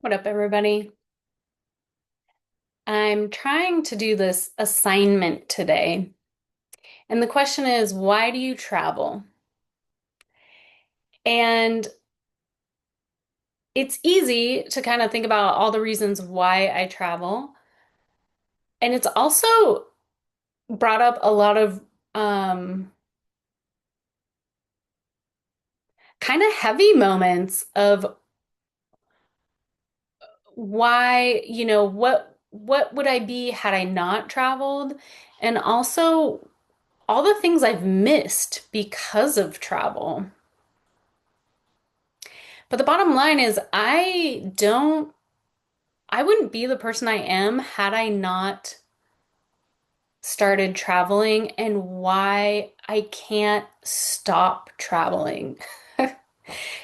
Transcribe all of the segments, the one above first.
What up, everybody? I'm trying to do this assignment today. And the question is, why do you travel? And it's easy to kind of think about all the reasons why I travel. And it's also brought up a lot of um, kind of heavy moments of why, what would I be had I not traveled? And also all the things I've missed because of travel. But the bottom line is, I wouldn't be the person I am had I not started traveling and why I can't stop traveling.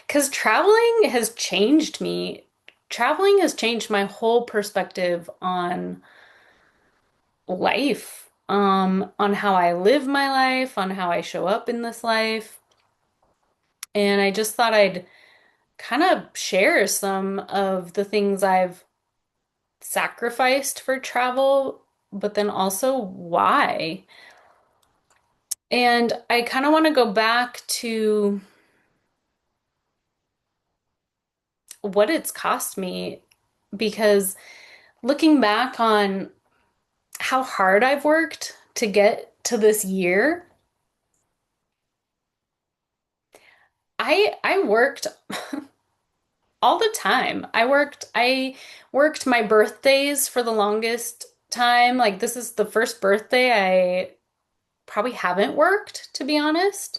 Because traveling has changed me. Traveling has changed my whole perspective on life, on how I live my life, on how I show up in this life. And I just thought I'd kind of share some of the things I've sacrificed for travel, but then also why. And I kind of want to go back to what it's cost me because looking back on how hard I've worked to get to this year, I worked all the time. I worked my birthdays for the longest time. Like this is the first birthday I probably haven't worked, to be honest.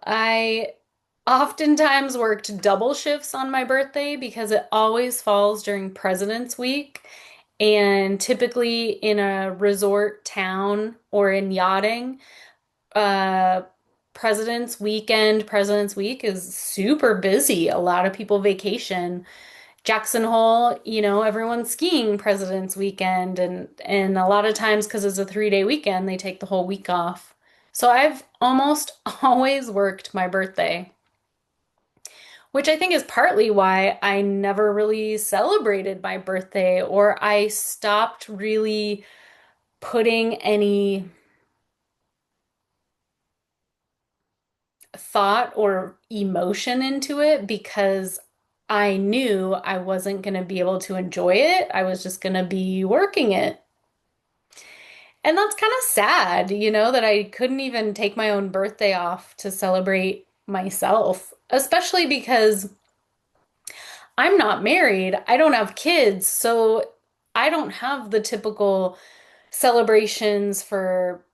I oftentimes worked double shifts on my birthday because it always falls during President's Week. And typically in a resort town or in yachting, uh, President's Week is super busy. A lot of people vacation. Jackson Hole, everyone's skiing President's Weekend, and a lot of times because it's a 3-day weekend, they take the whole week off. So I've almost always worked my birthday, which I think is partly why I never really celebrated my birthday or I stopped really putting any thought or emotion into it because I knew I wasn't going to be able to enjoy it. I was just going to be working it. And that's kind of sad, that I couldn't even take my own birthday off to celebrate myself, especially because I'm not married. I don't have kids, so I don't have the typical celebrations for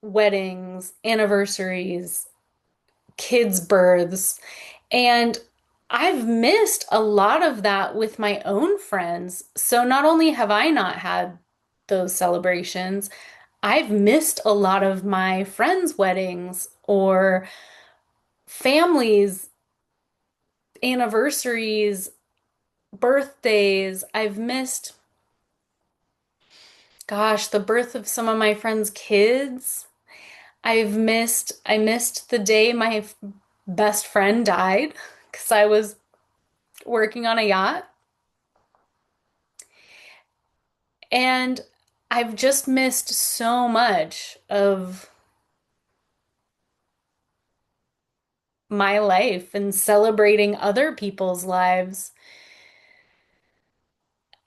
weddings, anniversaries, kids' births. And I've missed a lot of that with my own friends. So not only have I not had those celebrations, I've missed a lot of my friends' weddings or families' anniversaries, birthdays. I've missed, gosh, the birth of some of my friends' kids. I missed the day my best friend died because I was working on a yacht. And I've just missed so much of my life and celebrating other people's lives,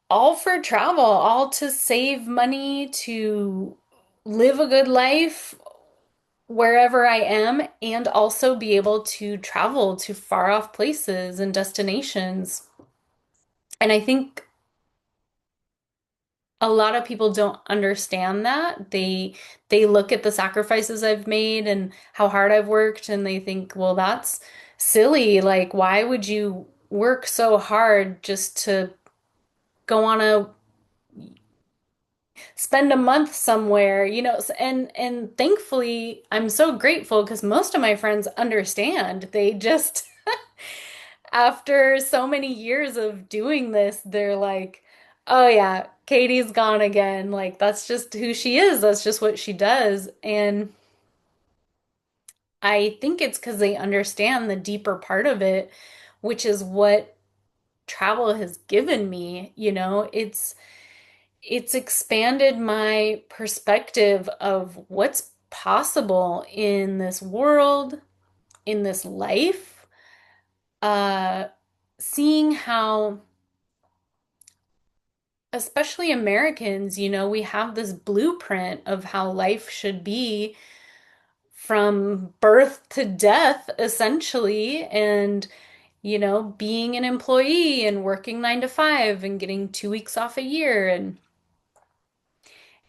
all for travel, all to save money, to live a good life wherever I am, and also be able to travel to far off places and destinations. And I think a lot of people don't understand that. They look at the sacrifices I've made and how hard I've worked and they think, well, that's silly. Like, why would you work so hard just to go on a spend a month somewhere, and thankfully I'm so grateful because most of my friends understand. They just after so many years of doing this, they're like, oh yeah, Katie's gone again. Like, that's just who she is. That's just what she does. And I think it's because they understand the deeper part of it, which is what travel has given me, it's expanded my perspective of what's possible in this world, in this life. Uh, Seeing how, especially Americans, we have this blueprint of how life should be from birth to death, essentially, and being an employee and working 9 to 5 and getting 2 weeks off a year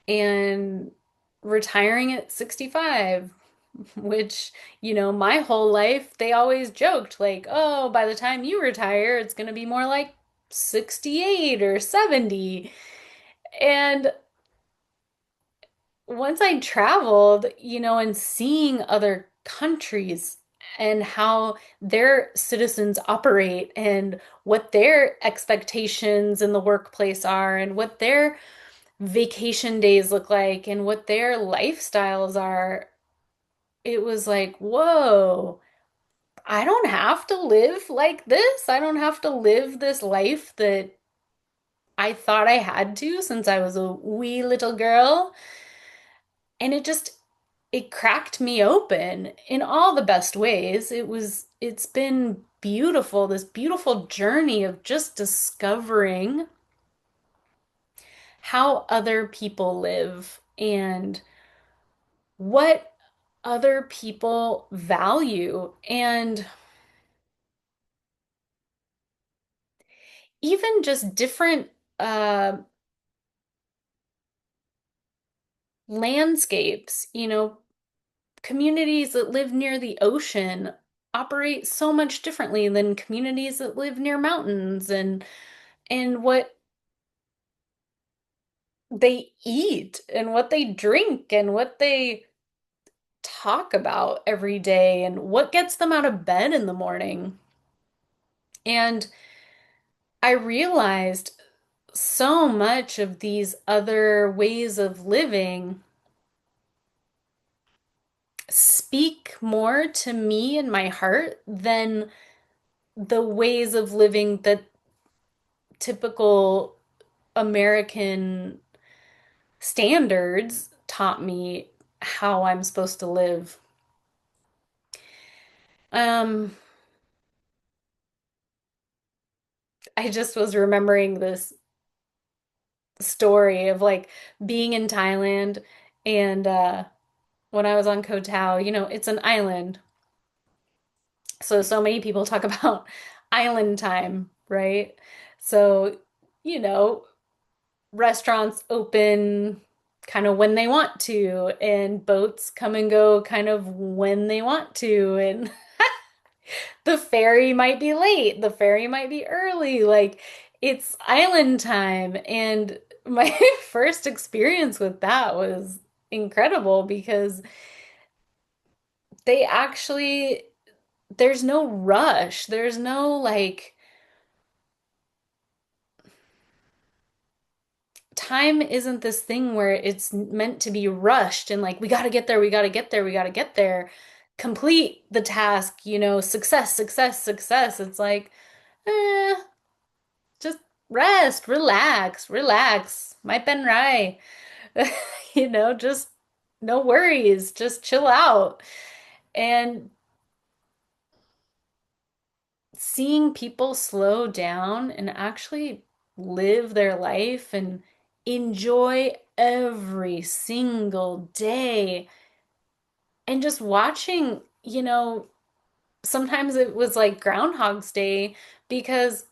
and retiring at 65, which, my whole life they always joked like, oh, by the time you retire, it's going to be more like 68 or 70. And once I traveled, and seeing other countries and how their citizens operate and what their expectations in the workplace are and what their vacation days look like and what their lifestyles are, it was like, whoa, I don't have to live like this. I don't have to live this life that I thought I had to since I was a wee little girl. And it cracked me open in all the best ways. It's been beautiful, this beautiful journey of just discovering how other people live and what other people value, and even just different uh, landscapes. Communities that live near the ocean operate so much differently than communities that live near mountains, and what they eat and what they drink and what they talk about every day and what gets them out of bed in the morning. And I realized so much of these other ways of living speak more to me and my heart than the ways of living that typical American standards taught me how I'm supposed to live. Um, I just was remembering this story of like being in Thailand and when I was on Koh Tao, it's an island. So many people talk about island time, right? So, you know, restaurants open kind of when they want to, and boats come and go kind of when they want to, and the ferry might be late, the ferry might be early, like it's island time. And my first experience with that was incredible because they actually, there's no rush, there's no like, time isn't this thing where it's meant to be rushed and like we got to get there, we got to get there, we got to get there, complete the task, success, success, success. It's like, eh, just rest, relax, relax. Might been right. Just no worries, just chill out. And seeing people slow down and actually live their life and enjoy every single day, and just watching, sometimes it was like Groundhog's Day because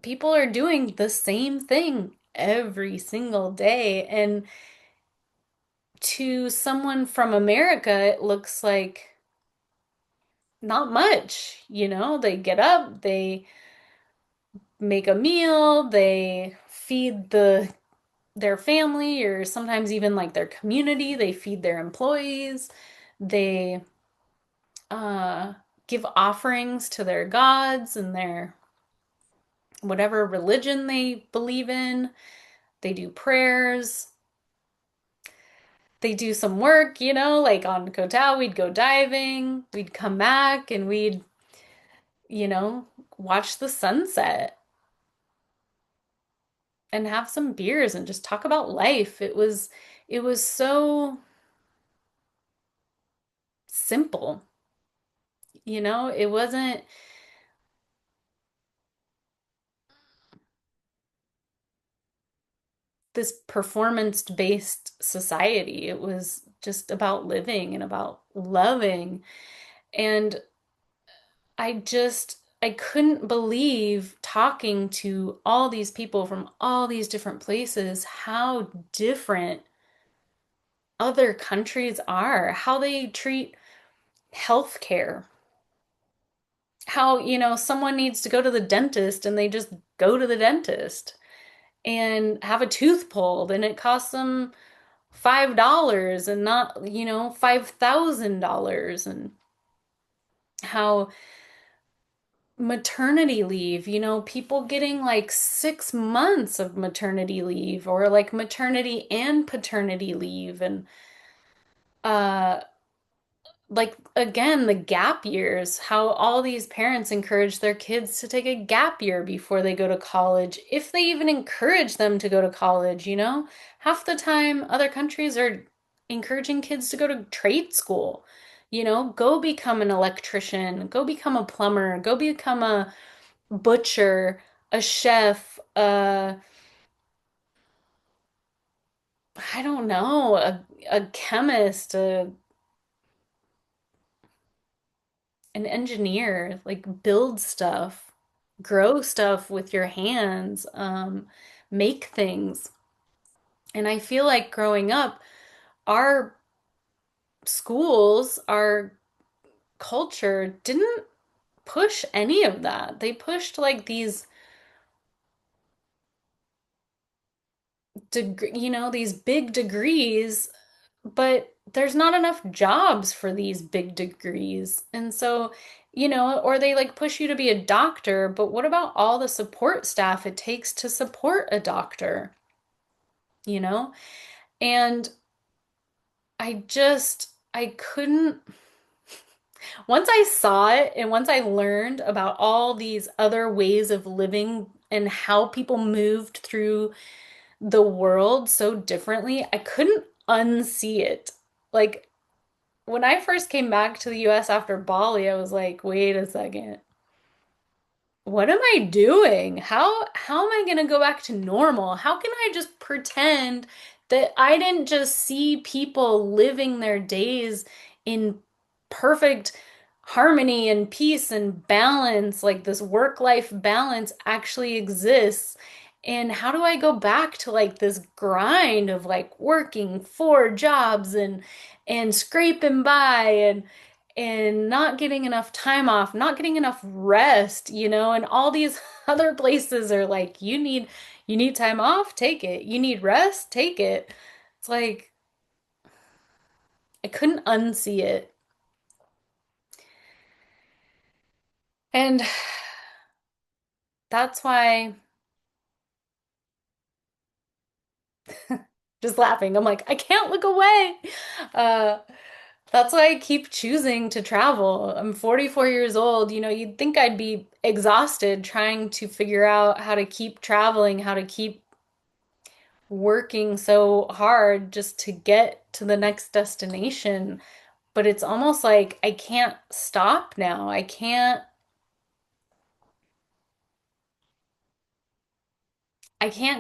people are doing the same thing every single day. And to someone from America, it looks like not much. They get up, they make a meal, they feed their family or sometimes even like their community, they feed their employees, they uh give offerings to their gods and their whatever religion they believe in. They do prayers. They do some work, like on Koh Tao, we'd go diving, we'd come back and we'd you know, watch the sunset and have some beers and just talk about life. It was so simple, you know? It wasn't this performance-based society. It was just about living and about loving. And I couldn't believe talking to all these people from all these different places, how different other countries are, how they treat healthcare, how, someone needs to go to the dentist and they just go to the dentist and have a tooth pulled and it costs them $5 and not, $5,000. And how maternity leave, people getting like 6 months of maternity leave or like maternity and paternity leave. And uh like again, the gap years, how all these parents encourage their kids to take a gap year before they go to college, if they even encourage them to go to college. Half the time, other countries are encouraging kids to go to trade school, go become an electrician, go become a plumber, go become a butcher, a chef, I don't know, a chemist, an engineer, like build stuff, grow stuff with your hands, make things. And I feel like growing up, our schools, our culture didn't push any of that. They pushed like these these big degrees, but there's not enough jobs for these big degrees. And so, or they like push you to be a doctor, but what about all the support staff it takes to support a doctor, you know? And I couldn't, once I saw it and once I learned about all these other ways of living and how people moved through the world so differently, I couldn't unsee it. Like when I first came back to the US after Bali, I was like, wait a second. What am I doing? How am I gonna go back to normal? How can I just pretend that I didn't just see people living their days in perfect harmony and peace and balance, like this work-life balance actually exists? And how do I go back to like this grind of like working 4 jobs and scraping by and not getting enough time off, not getting enough rest, and all these other places are like, you need time off, take it. You need rest, take it. It's like I couldn't unsee it. And that's why just laughing, I'm like, I can't look away. Uh that's why I keep choosing to travel. I'm 44 years old. You'd think I'd be exhausted trying to figure out how to keep traveling, how to keep working so hard just to get to the next destination. But it's almost like I can't stop now. I can't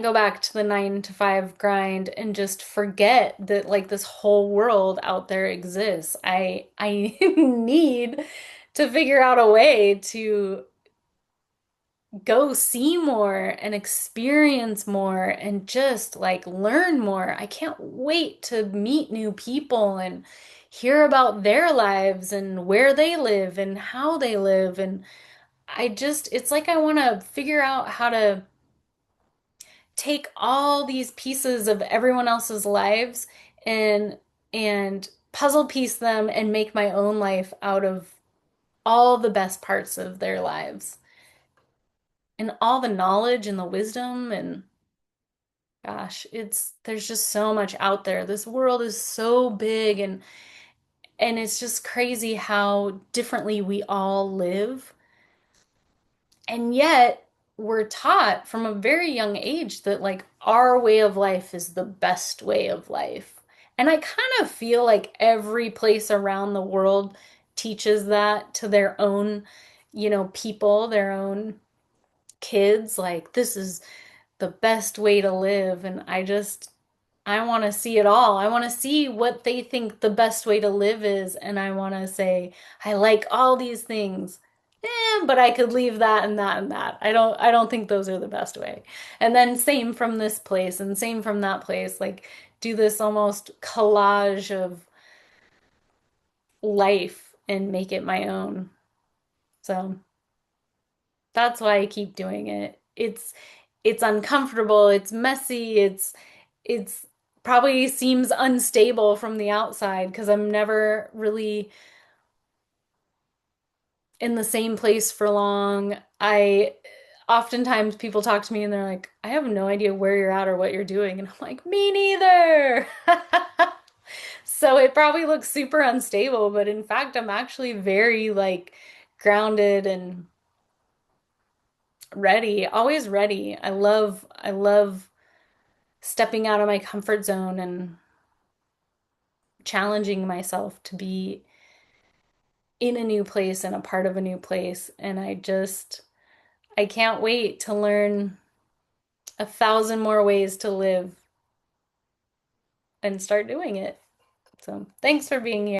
go back to the 9 to 5 grind and just forget that like this whole world out there exists. I need to figure out a way to go see more and experience more and just like learn more. I can't wait to meet new people and hear about their lives and where they live and how they live. And it's like I want to figure out how to take all these pieces of everyone else's lives and puzzle piece them and make my own life out of all the best parts of their lives and all the knowledge and the wisdom. And gosh, there's just so much out there. This world is so big, and it's just crazy how differently we all live. And yet, we're taught from a very young age that like our way of life is the best way of life. And I kind of feel like every place around the world teaches that to their own, people, their own kids. Like, this is the best way to live. And I want to see it all. I want to see what they think the best way to live is. And I want to say, I like all these things. But I could leave that and that and that. I don't think those are the best way. And then same from this place and same from that place. Like do this almost collage of life and make it my own. So that's why I keep doing it. It's uncomfortable, it's messy, it's probably seems unstable from the outside because I'm never really in the same place for long. I oftentimes people talk to me and they're like, I have no idea where you're at or what you're doing. And I'm like, me neither. So it probably looks super unstable, but in fact, I'm actually very like grounded and ready, always ready. I love stepping out of my comfort zone and challenging myself to be in a new place and a part of a new place. And I can't wait to learn 1,000 more ways to live and start doing it. So thanks for being here.